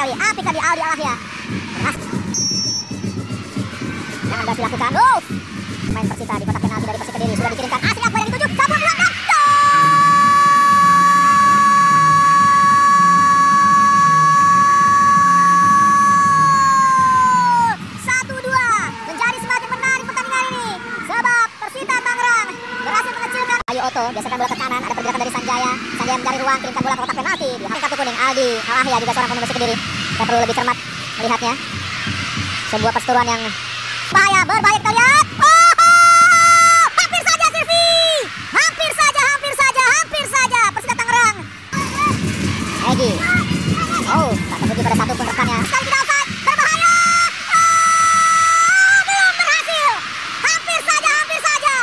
sekali. Apik tadi Aldi Alahya. Jangan berhasil lakukan. Main Persita di kotak penalti dari Persik Kediri. Sudah dikirimkan. Asri Akbar yang dituju. Sabun bulan dan gol! 1-2. Menjadi semakin menarik pertandingan ini. Sebab Persita Tangerang berhasil mengecilkan. Ayu Oto biasakan bola ke kanan. Ada pergerakan dari Sanjaya. Sanjaya mencari ruang. Kirimkan bola ke kotak penalti. Di kartu kuning Aldi Alahya juga seorang pemain Persik Kediri. Kita perlu lebih cermat melihatnya. Sebuah perseteruan yang berbahaya kita lihat. Hampir saja Silvi. Hampir saja Persita Tangerang. Egi. Tak terpuji pada satu pun rekannya. Sekali tidak offside. Berbahaya. Belum berhasil. Hampir saja.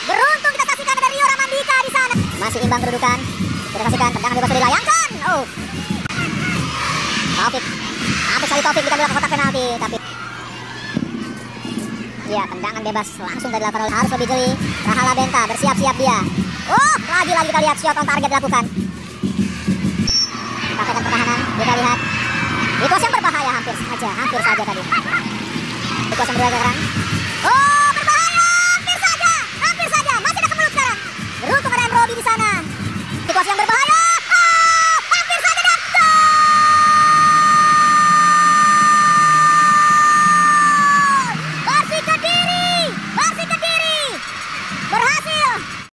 Beruntung kita saksikan ada Rio Ramandika di sana. Masih imbang kedudukan. Kita saksikan tendangan bebas sudah dilayangkan. Taufik. Habis kali Taufik kita bola ke kotak penalti, tapi ya tendangan bebas langsung dari lapangan. Harus lebih jeli. Rahala Benta bersiap-siap dia. Lagi-lagi kita lihat shot on target dilakukan. Pakaikan pertahanan, kita lihat. Itu yang berbahaya hampir saja tadi. Itu yang berbahaya sekarang.